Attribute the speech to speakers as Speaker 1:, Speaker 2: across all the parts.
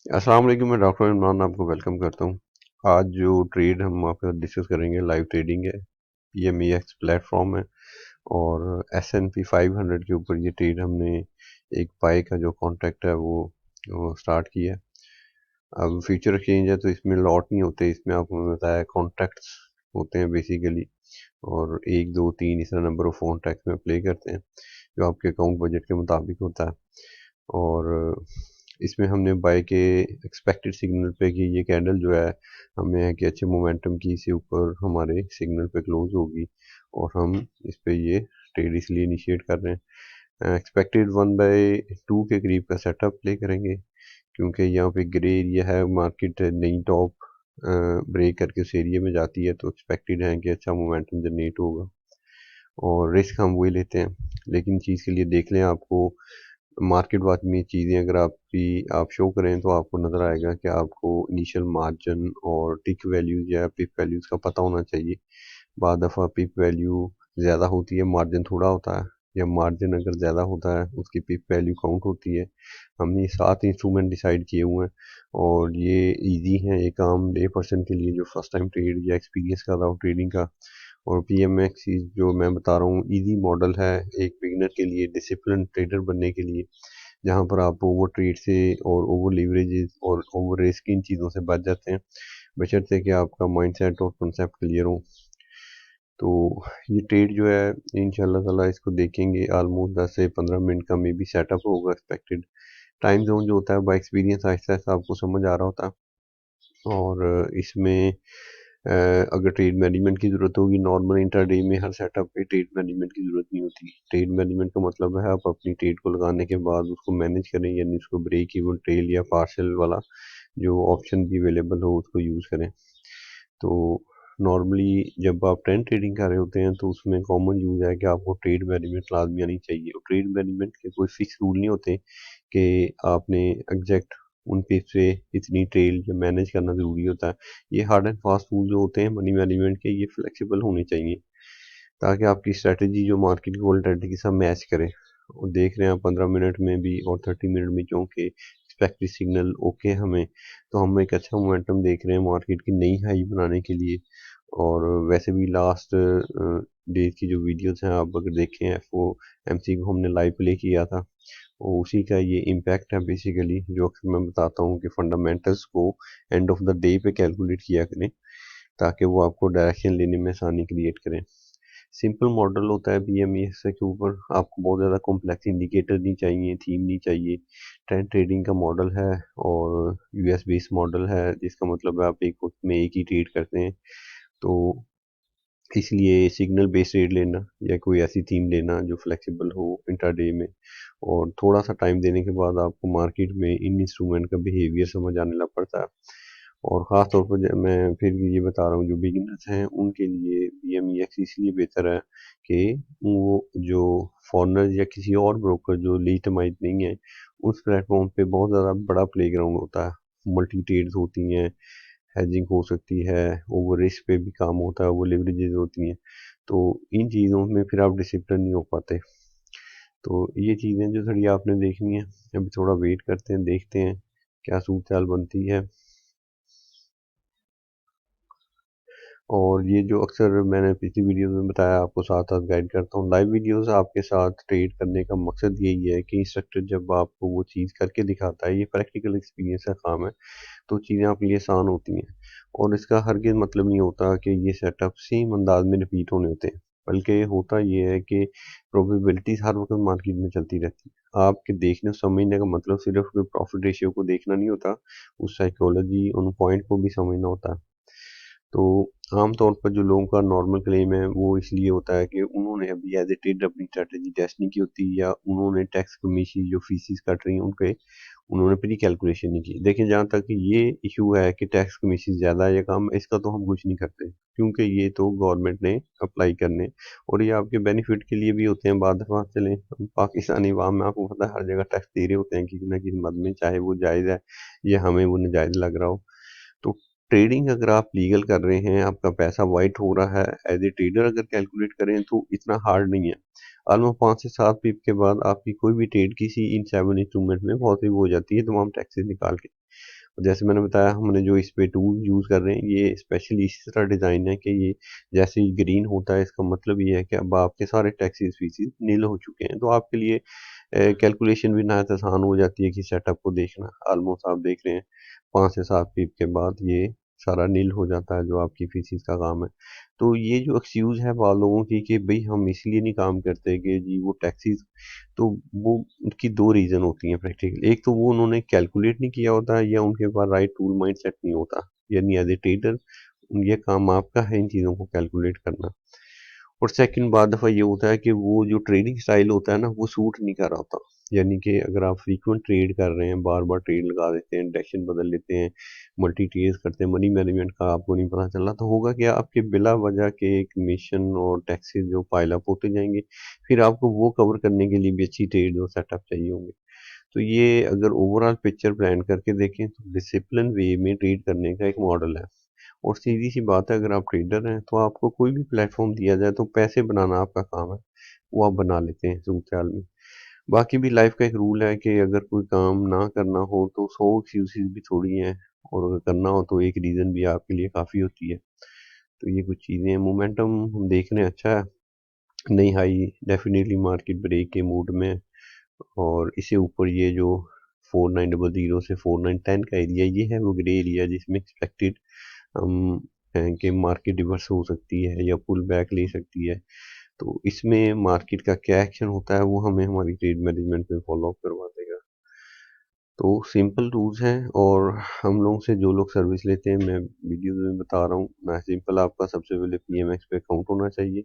Speaker 1: अस्सलाम वालेकुम। मैं डॉक्टर इमरान आपको वेलकम करता हूँ। आज जो ट्रेड हम आपके साथ डिस्कस करेंगे लाइव ट्रेडिंग है। पीएमईएक्स प्लेटफॉर्म है और एसएनपी 500 के ऊपर ये ट्रेड हमने एक बाय का जो कॉन्ट्रैक्ट है वो स्टार्ट किया है। अब फ्यूचर एक्सचेंज है तो इसमें लॉट नहीं होते, इसमें आपको बताया कॉन्ट्रैक्ट्स होते हैं बेसिकली, और एक दो तीन इस तरह नंबर ऑफ कॉन्ट्रैक्ट में प्ले करते हैं जो आपके अकाउंट बजट के मुताबिक होता है। और इसमें हमने बाय के एक्सपेक्टेड सिग्नल पे कि ये कैंडल जो है हमें है कि अच्छे मोमेंटम की से ऊपर हमारे सिग्नल पे क्लोज होगी और हम इस पे ये ट्रेड इसलिए इनिशिएट कर रहे हैं। एक्सपेक्टेड 1/2 के करीब का सेटअप प्ले करेंगे क्योंकि यहाँ पे ग्रे एरिया है, मार्केट नई टॉप ब्रेक करके उस एरिया में जाती है तो एक्सपेक्टेड है कि अच्छा मोमेंटम जनरेट होगा और रिस्क हम वही लेते हैं। लेकिन चीज़ के लिए देख लें, आपको मार्केट वॉच में चीज़ें अगर आप शो करें तो आपको नज़र आएगा कि आपको इनिशियल मार्जिन और टिक वैल्यूज या पिप वैल्यूज का पता होना चाहिए। बाद दफ़ा पिप वैल्यू ज़्यादा होती है, मार्जिन थोड़ा होता है, या मार्जिन अगर ज़्यादा होता है उसकी पिप वैल्यू काउंट होती है। हमने 7 इंस्ट्रूमेंट डिसाइड किए हुए हैं और ये इजी हैं, ये काम डे पर्सन के लिए जो फर्स्ट टाइम ट्रेड या एक्सपीरियंस कर रहा हो ट्रेडिंग का। और पीएमएक्स जो मैं बता रहा हूँ इजी मॉडल है एक बिगिनर के लिए, डिसिप्लिन ट्रेडर बनने के लिए, जहाँ पर आप ओवर ट्रेड से और ओवर लीवरेजेस और ओवर रिस्क इन चीज़ों से बच जाते हैं, बशर्ते कि आपका माइंडसेट और कॉन्सेप्ट क्लियर हो। तो ये ट्रेड जो है इंशाल्लाह ताला इसको देखेंगे, ऑलमोस्ट 10 से 15 मिनट का मे बी सेटअप होगा एक्सपेक्टेड। टाइम जोन जो होता है बाय एक्सपीरियंस आहिस्ता आहिस्ता आपको समझ आ रहा होता है। और इसमें अगर ट्रेड मैनेजमेंट की ज़रूरत होगी, नॉर्मल इंट्राडे में हर सेटअप पे ट्रेड मैनेजमेंट की ज़रूरत नहीं होती। ट्रेड मैनेजमेंट का मतलब है आप अपनी ट्रेड को लगाने के बाद उसको मैनेज करें, यानी उसको ब्रेक इवन ट्रेल या पार्शल वाला जो ऑप्शन भी अवेलेबल हो उसको यूज़ करें। तो नॉर्मली जब आप ट्रेंड ट्रेडिंग कर रहे होते हैं तो उसमें कॉमन यूज़ है कि आपको ट्रेड मैनेजमेंट लाजमी आनी चाहिए, और ट्रेड मैनेजमेंट के कोई फिक्स रूल नहीं होते कि आपने एग्जैक्ट उन पे से इतनी ट्रेड जो मैनेज करना ज़रूरी होता है। ये हार्ड एंड फास्ट रूल जो होते हैं मनी मैनेजमेंट के, ये फ्लेक्सिबल होने चाहिए ताकि आपकी स्ट्रेटजी जो मार्केट की वोलेटिलिटी के साथ मैच करे। और देख रहे हैं आप 15 मिनट में भी और 30 मिनट में क्योंकि एक्सपेक्टेड सिग्नल ओके हमें, तो हम एक अच्छा मोमेंटम देख रहे हैं मार्केट की नई हाई बनाने के लिए। और वैसे भी लास्ट डेज की जो वीडियोस हैं आप अगर देखें, एफओ एमसी को हमने लाइव प्ले किया था और उसी का ये इम्पैक्ट है बेसिकली, जो अक्सर मैं बताता हूँ कि फंडामेंटल्स को एंड ऑफ द डे पे कैलकुलेट किया करें ताकि वो आपको डायरेक्शन लेने में आसानी क्रिएट करें। सिंपल मॉडल होता है बीएमएस के ऊपर, आपको बहुत ज़्यादा कॉम्प्लेक्स इंडिकेटर नहीं चाहिए, थीम नहीं चाहिए। ट्रेंड ट्रेडिंग का मॉडल है और यूएस बेस्ड मॉडल है, जिसका मतलब है आप एक वक्त में एक ही ट्रेड करते हैं। तो इसलिए सिग्नल बेस्ड ट्रेड लेना या कोई ऐसी थीम लेना जो फ्लेक्सिबल हो इंट्राडे में, और थोड़ा सा टाइम देने के बाद आपको मार्केट में इन इंस्ट्रूमेंट का बिहेवियर समझ आने लग पड़ता है। और ख़ास तौर पर मैं फिर भी ये बता रहा हूँ जो बिगिनर्स हैं उनके लिए बीएमईएक्स इसलिए बेहतर है कि वो जो फॉरेनर या किसी और ब्रोकर जो लीटमाइज नहीं है, उस प्लेटफॉर्म पे बहुत ज़्यादा बड़ा प्लेग्राउंड होता है, मल्टी ट्रेड्स होती हैं, हेजिंग हो सकती है, ओवर रिस्क पे भी काम होता है, वो लिवरेजेस होती हैं। तो इन चीज़ों में फिर आप डिसिप्लिन नहीं हो पाते। तो ये चीज़ें जो थोड़ी आपने देखनी है, अभी थोड़ा वेट करते हैं, देखते हैं क्या सूरत चाल बनती है। और ये जो अक्सर मैंने पिछली वीडियो में बताया, आपको साथ साथ गाइड करता हूँ लाइव वीडियोस आपके साथ ट्रेड करने का मकसद यही है कि इंस्ट्रक्टर जब आपको वो चीज़ करके दिखाता है, ये प्रैक्टिकल एक्सपीरियंस का काम है, तो चीज़ें आपके लिए आसान होती हैं। और इसका हरगिज़ मतलब नहीं होता कि ये सेटअप सेम अंदाज में रिपीट होने होते हैं, बल्कि होता ये है कि प्रोबेबिलिटीज हर वक्त मार्केट में चलती रहती है। आपके देखने और समझने का मतलब सिर्फ प्रॉफिट रेशियो को देखना नहीं होता, उस साइकोलॉजी उन पॉइंट को भी समझना होता है। तो आमतौर पर जो लोगों का नॉर्मल क्लेम है वो इसलिए होता है कि उन्होंने अभी एज ए ट्रेडर अपनी स्ट्रेटेजी टेस्ट नहीं की होती, या उन्होंने टैक्स कमीशन जो फीसिस कट रही हैं उनके उन्होंने प्री कैलकुलेशन नहीं की। देखिए, जहाँ तक ये इशू है कि टैक्स कमीशन ज़्यादा है या कम, इसका तो हम कुछ नहीं करते क्योंकि ये तो गवर्नमेंट ने अप्लाई करने, और ये आपके बेनिफिट के लिए भी होते हैं। बाद दफा चलें, हम पाकिस्तानी अवाम में आपको पता है हर जगह टैक्स दे रहे होते हैं किसी ना किसी मद में, चाहे वो जायज़ है या हमें वो नाजायज़ लग रहा हो। तो ट्रेडिंग अगर आप लीगल कर रहे हैं, आपका पैसा वाइट हो रहा है, एज ए ट्रेडर अगर कैलकुलेट करें तो इतना हार्ड नहीं है। ऑलमोस्ट 5 से 7 पीप के बाद आपकी कोई भी ट्रेड किसी इन 7 इंस्ट्रूमेंट में पॉसिबल हो जाती है तमाम टैक्सेस निकाल के। और जैसे मैंने बताया, हमने जो इस पे टूल यूज़ कर रहे हैं ये स्पेशली इसी तरह डिज़ाइन है कि ये जैसे ही ग्रीन होता है इसका मतलब ये है कि अब आपके सारे टैक्सेस फीसिस नील हो चुके हैं, तो आपके लिए कैलकुलेशन भी नहायत आसान हो जाती है कि सेटअप को देखना। ऑलमोस्ट आप देख रहे हैं 5 से 7 पीप के बाद ये सारा नील हो जाता है जो आपकी फीसिस का काम है। तो ये जो एक्सक्यूज़ है बाद लोगों की कि भाई हम इसलिए नहीं काम करते कि जी वो टैक्सीज, तो वो उनकी दो रीज़न होती हैं प्रैक्टिकली। एक तो वो उन्होंने कैलकुलेट नहीं किया होता है या उनके पास राइट टूल माइंड सेट नहीं होता, यानी एज ए ट्रेडर ये काम आपका है इन चीज़ों को कैलकुलेट करना। और सेकंड बाद दफ़ा ये होता है कि वो जो ट्रेडिंग स्टाइल होता है ना वो सूट नहीं कर रहा होता। यानी कि अगर आप फ्रीक्वेंट ट्रेड कर रहे हैं, बार बार ट्रेड लगा देते हैं, डायरेक्शन बदल लेते हैं, मल्टी ट्रेड्स करते हैं, मनी मैनेजमेंट का आपको नहीं पता चल रहा, तो होगा क्या, आपके बिला वजह के कमीशन और टैक्सेस जो पाइल अप होते जाएंगे, फिर आपको वो कवर करने के लिए भी अच्छी ट्रेड और सेटअप चाहिए होंगे। तो ये अगर ओवरऑल पिक्चर प्लान करके देखें तो डिसिप्लिन वे में ट्रेड करने का एक मॉडल है। और सीधी सी बात है, अगर आप ट्रेडर हैं तो आपको कोई भी प्लेटफॉर्म दिया जाए तो पैसे बनाना आपका काम है, वो आप बना लेते हैं सूरत हाल में। बाकी भी लाइफ का एक रूल है कि अगर कोई काम ना करना हो तो 100 एक्सक्यूज़ेस भी थोड़ी हैं, और अगर करना हो तो एक रीज़न भी आपके लिए काफ़ी होती है। तो ये कुछ चीज़ें हैं। मोमेंटम हम देख रहे हैं अच्छा है, नई हाई डेफिनेटली मार्केट ब्रेक के मूड में है। और इससे ऊपर ये जो 4900 से 4910 का एरिया, ये है वो ग्रे एरिया जिसमें एक्सपेक्टेड हम हैं कि मार्केट रिवर्स हो सकती है या पुल बैक ले सकती है। तो इसमें मार्केट का क्या एक्शन होता है वो हमें हमारी ट्रेड मैनेजमेंट में फॉलो अप करवा देगा। तो सिंपल टूल्स हैं, और हम लोग से जो लोग सर्विस लेते हैं, मैं वीडियोस में बता रहा हूँ ना, सिंपल आपका सबसे पहले पीएमएक्स पे अकाउंट होना चाहिए।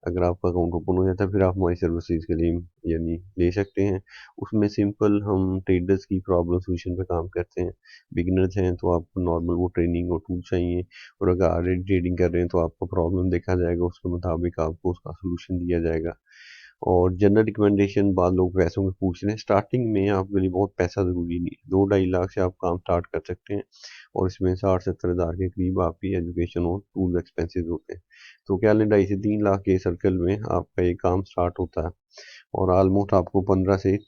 Speaker 1: अगर आपका अकाउंट ओपन हो जाता है फिर आप हमारी सर्विसेज के लिए यानी ले सकते हैं। उसमें सिंपल हम ट्रेडर्स की प्रॉब्लम सोल्यूशन पे काम करते हैं। बिगिनर्स हैं तो आपको नॉर्मल वो ट्रेनिंग और टूल चाहिए, और अगर ऑलरेडी ट्रेडिंग कर रहे हैं तो आपका प्रॉब्लम देखा जाएगा, उसके मुताबिक आपको उसका सोल्यूशन दिया जाएगा। और जनरल रिकमेंडेशन बाद लोग पैसों में पूछ रहे हैं, स्टार्टिंग में आपके लिए बहुत पैसा ज़रूरी नहीं है, 2-2.5 लाख से आप काम स्टार्ट कर सकते हैं, और इसमें 60-70 हज़ार के करीब आपकी एजुकेशन और टूल एक्सपेंसेस होते हैं। तो क्या लें, 2.5 से 3 लाख के सर्कल में आपका ये काम स्टार्ट होता है। और ऑलमोस्ट आपको 15 से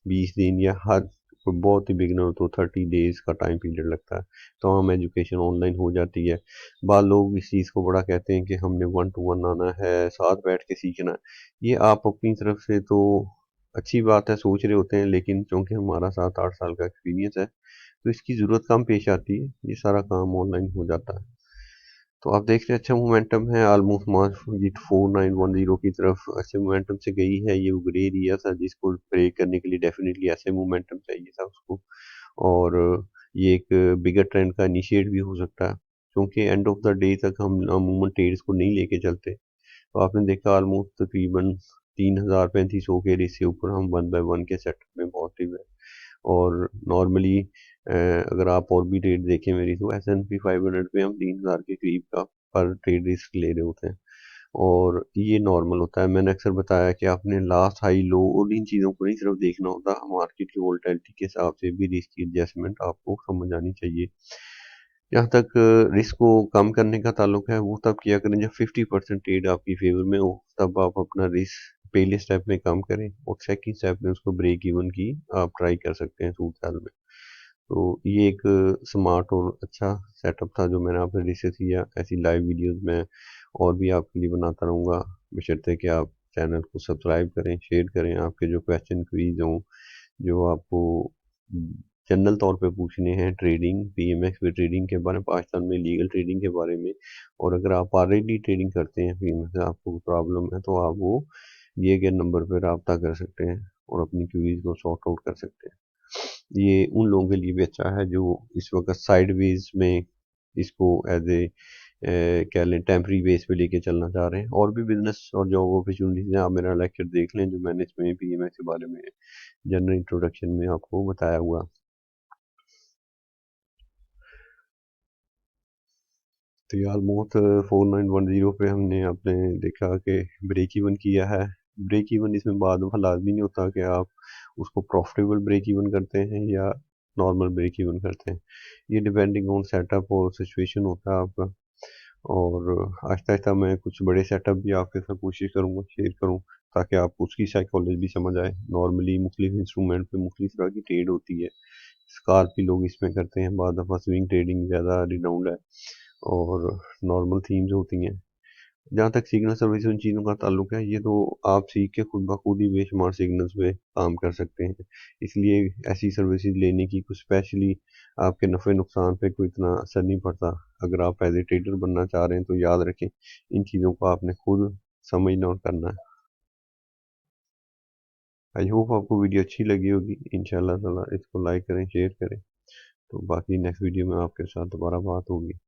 Speaker 1: 20 दिन या हर कोई बहुत ही बिगिनर हो तो 30 डेज का टाइम पीरियड लगता है, तो हम एजुकेशन ऑनलाइन हो जाती है। बाद लोग इस चीज़ को बड़ा कहते हैं कि हमने 1 to 1 आना है, साथ बैठ के सीखना है। ये आप अपनी तरफ से तो अच्छी बात है सोच रहे होते हैं, लेकिन चूंकि हमारा 7-8 साल का एक्सपीरियंस है तो इसकी ज़रूरत कम पेश आती है, ये सारा काम ऑनलाइन हो जाता है। तो आप देख रहे हैं अच्छा मोमेंटम है, ऑलमोस्ट मार्केट 4910 की तरफ अच्छे मोमेंटम से गई है। ये ग्रे एरिया था जिसको ब्रेक करने के लिए डेफिनेटली ऐसे मोमेंटम चाहिए था उसको, और ये एक बिगर ट्रेंड का इनिशिएट भी हो सकता है, क्योंकि एंड ऑफ द डे तक हम अमूमन ट्रेड्स को नहीं लेके चलते। तो आपने देखा ऑलमोस्ट तकरीबन 3000-3500 के रेस से ऊपर हम 1 बाय 1 के सेट में पॉजिटिव है। और नॉर्मली अगर आप और भी रेट देखें मेरी, तो S&P 500 पे हम 3000 के करीब का पर ट्रेड रिस्क ले रहे होते हैं, और ये नॉर्मल होता है। मैंने अक्सर बताया कि आपने लास्ट हाई लो और इन चीज़ों को नहीं सिर्फ देखना होता, मार्केट की वोलेटिलिटी के हिसाब से भी रिस्क की एडजस्टमेंट आपको समझ आनी चाहिए। जहाँ तक रिस्क को कम करने का ताल्लुक है, वो तब किया करें जब 50% ट्रेड आपकी फेवर में हो, तब आप अपना रिस्क पहले स्टेप में कम करें, और सेकंड स्टेप में उसको ब्रेक इवन की आप ट्राई कर सकते हैं सूद साल में। तो ये एक स्मार्ट और अच्छा सेटअप था जो मैंने आपसे डिस्कस किया। ऐसी लाइव वीडियोस मैं और भी आपके लिए बनाता रहूँगा, बशर्ते कि आप चैनल को सब्सक्राइब करें, शेयर करें। आपके जो क्वेश्चन क्वीज हों, जो आपको जनरल तौर पे पूछने हैं ट्रेडिंग, पीएमएक्स में ट्रेडिंग के बारे में, पाकिस्तान में लीगल ट्रेडिंग के बारे में, और अगर आप ऑलरेडी ट्रेडिंग करते हैं पीएमएक्स से आपको कोई प्रॉब्लम है तो आप वो दिए गए नंबर पर रब्ता कर सकते हैं और अपनी क्वीज को सॉर्ट आउट कर सकते हैं। ये उन लोगों के लिए भी अच्छा है जो इस वक्त साइडवेज में इसको एज ए कह लें टेम्परी बेस पे लेके चलना चाह रहे हैं। और भी बिजनेस और जॉब अपॉर्चुनिटीज हैं, आप मेरा लेक्चर देख लें जो मैंने इसमें पीएमएस के बारे में जनरल इंट्रोडक्शन में आपको बताया हुआ। तो ये ऑलमोस्ट 4910 पे हमने आपने देखा कि ब्रेक इवन किया है। ब्रेक इवन इसमें बाद में लाजमी नहीं होता कि आप उसको प्रॉफिटेबल ब्रेक इवन करते हैं या नॉर्मल ब्रेक इवन करते हैं। ये डिपेंडिंग ऑन सेटअप और सिचुएशन होता है आपका। और आहिस्ता आहिस्ता मैं कुछ बड़े सेटअप भी आपके साथ कोशिश करूँगा शेयर करूँ, ताकि आपको उसकी साइकोलॉजी भी समझ आए। नॉर्मली मुख्तलिफ इंस्ट्रूमेंट पे मुख्तलिफ तरह की ट्रेड होती है। स्कार्पी लोग इसमें करते हैं, बाद दफ़ा स्विंग ट्रेडिंग ज़्यादा रिनाउंड है, और नॉर्मल थीम्स होती हैं। जहाँ तक सिग्नल सर्विस उन चीज़ों का ताल्लुक है, ये तो आप सीख के खुद ब खुद ही बेशुमार सिग्नल्स पे काम कर सकते हैं। इसलिए ऐसी सर्विसेज लेने की कुछ स्पेशली आपके नफ़े नुकसान पे कोई इतना असर नहीं पड़ता। अगर आप एज ए ट्रेडर बनना चाह रहे हैं तो याद रखें, इन चीज़ों को आपने खुद समझना और करना है। आई होप आपको वीडियो अच्छी लगी होगी। इंशाल्लाह ताला इसको लाइक करें, शेयर करें। तो बाकी नेक्स्ट वीडियो में आपके साथ दोबारा बात होगी।